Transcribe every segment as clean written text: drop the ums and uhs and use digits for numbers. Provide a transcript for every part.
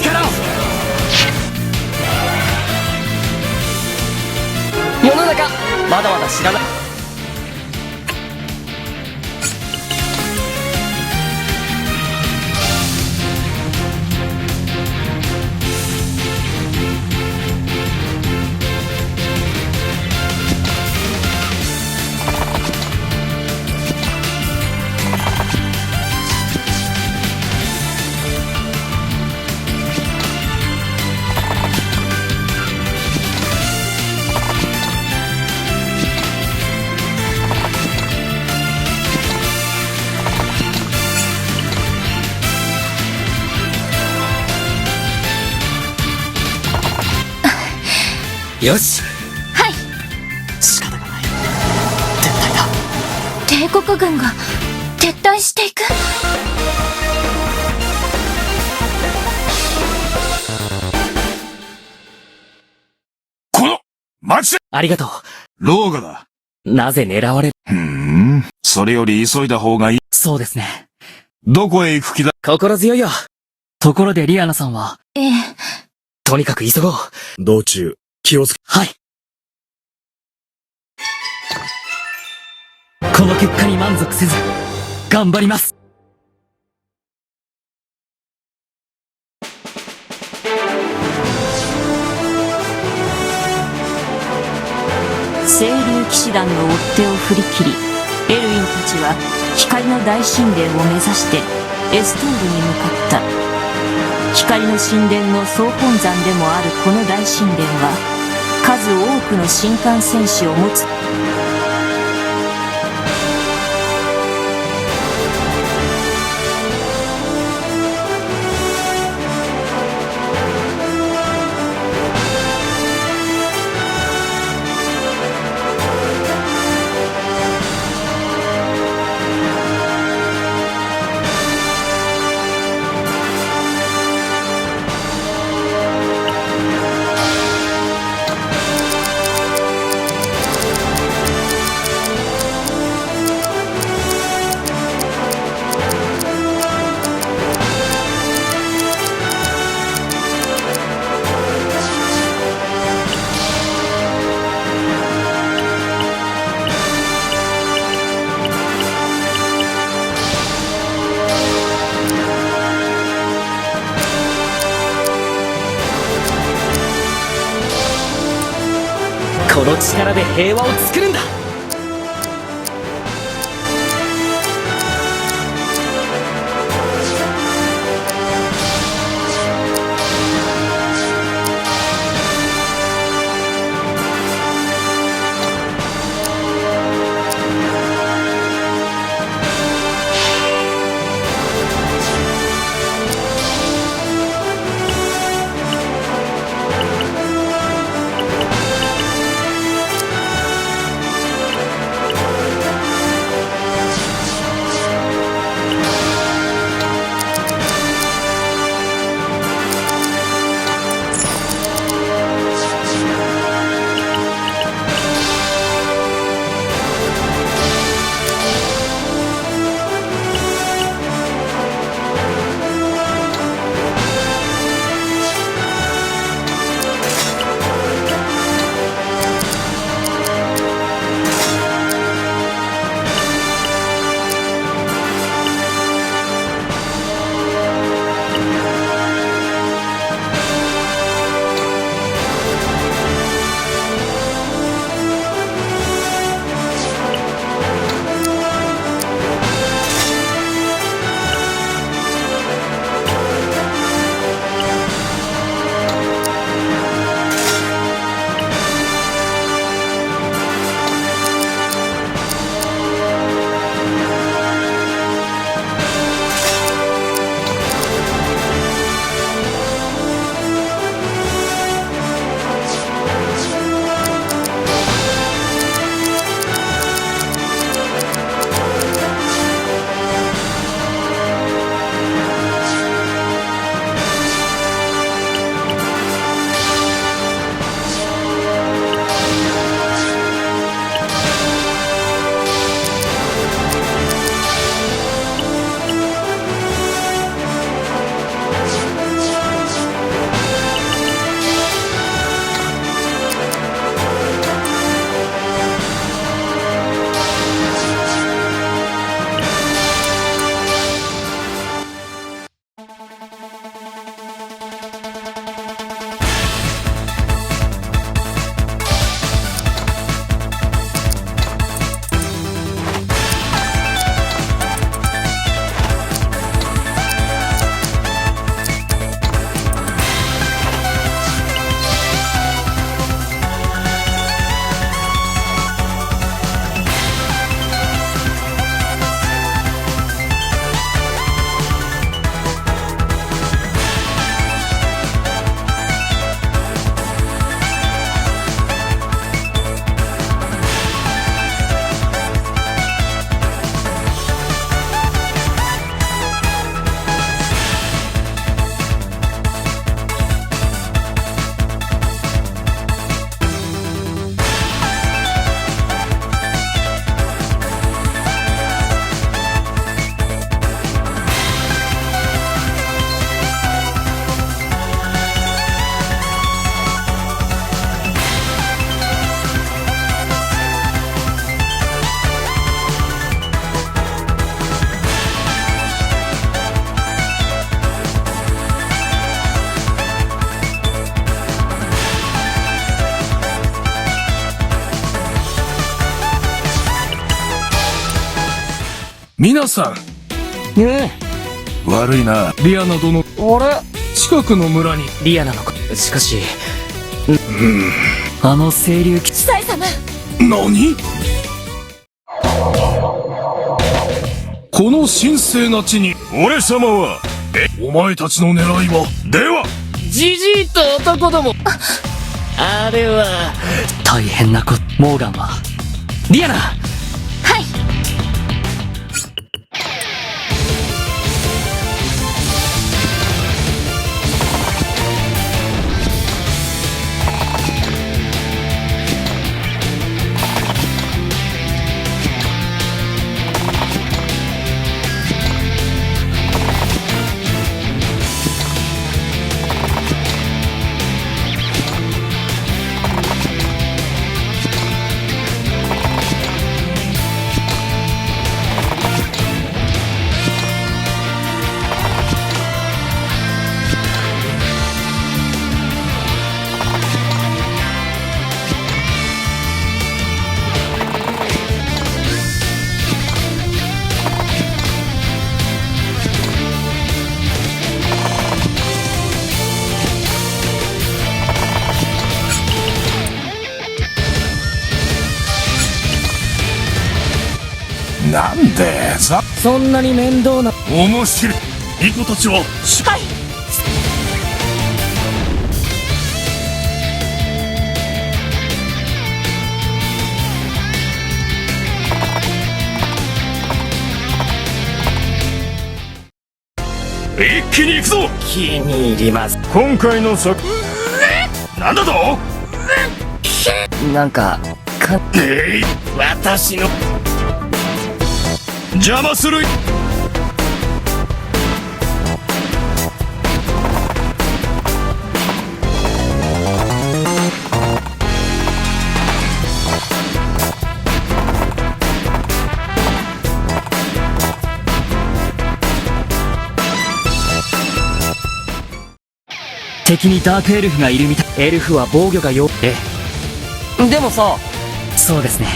力を。世の中まだまだ知らない。よし。はい。仕方がない。撤退だ。帝国軍が撤退していく。この町。ありがとう。ローガだ。なぜ狙われる。それより急いだ方がいい。そうですね。どこへ行く気だ。心強いよ。ところでリアナさんは。ええ。とにかく急ごう。道中気をつけ。はい。この結果に満足せず頑張ります。清流騎士団の追っ手を振り切り、エルウィンたちは光の大神殿を目指してエストールに向かった。光の神殿の総本山でもあるこの大神殿は数多くの神官戦士を持つ。この力で平和を作るんだ。皆さん。悪いな。リアナ殿。あれ近くの村に。リアナの子。しかし、あの清流騎士。司祭様。何？この神聖な地に、俺様は、お前たちの狙いは、では、じじいと男ども。あれは、大変なこと。モーガンは、リアナ。はい。なんで、そんなに面倒な。面白い。巫女たちは、はい。一気に行くぞ。気に入ります。今回の作、なんだと？なんか、私の。邪魔する。敵にダークエルフがいるみたい。エルフは防御が弱い。でもさ、そうですね。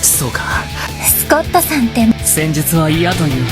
そうか。スコットさんって、戦術は嫌という。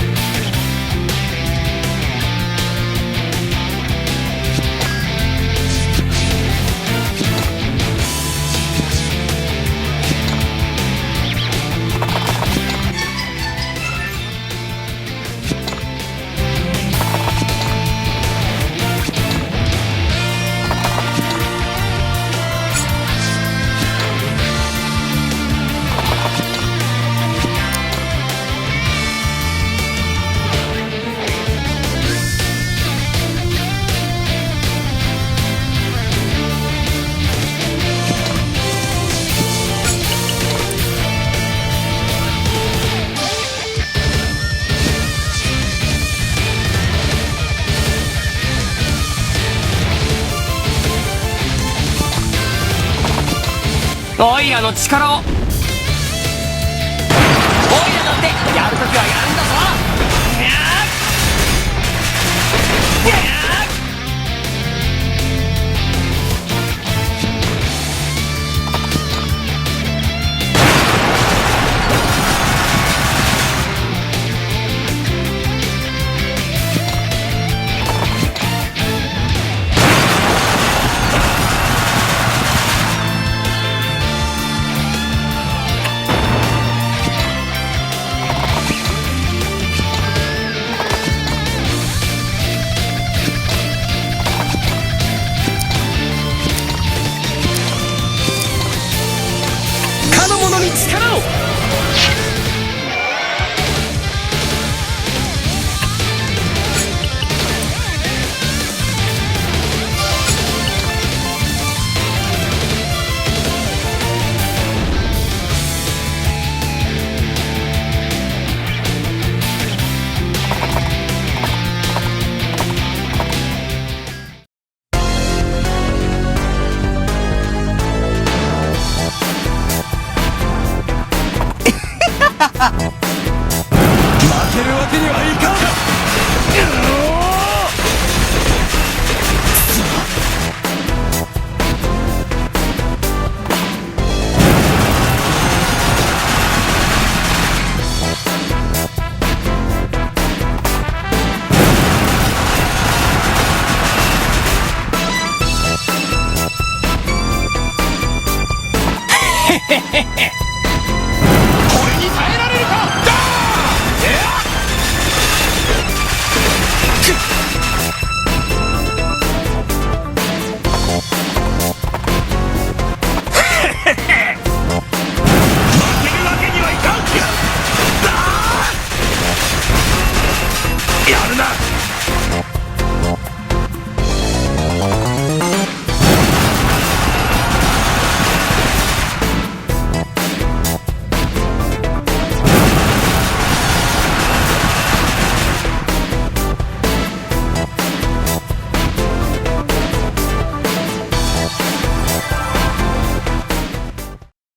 おいらの力を。おいらだってやるときはやるんだぞ。かの者に力を。負けるわけにはいかん。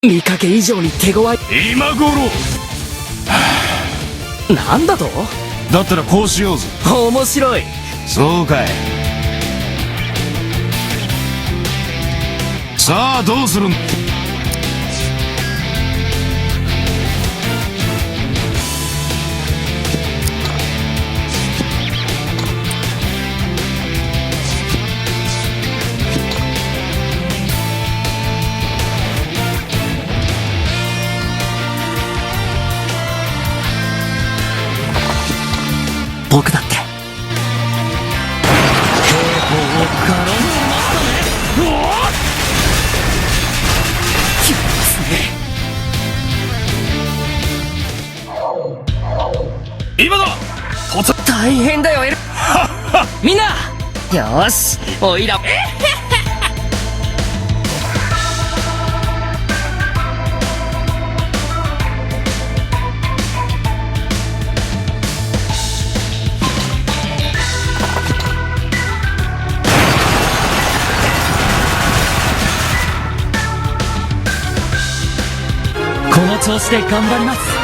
見かけ以上に手強い。今頃。なんだと？だったらこうしようぜ。面白い。そうかい。さあどうするん？僕だって兵法を絡んでましたね。うわっきますね。今だ。大変だよエルみんなよーしおいらこの調子で頑張ります。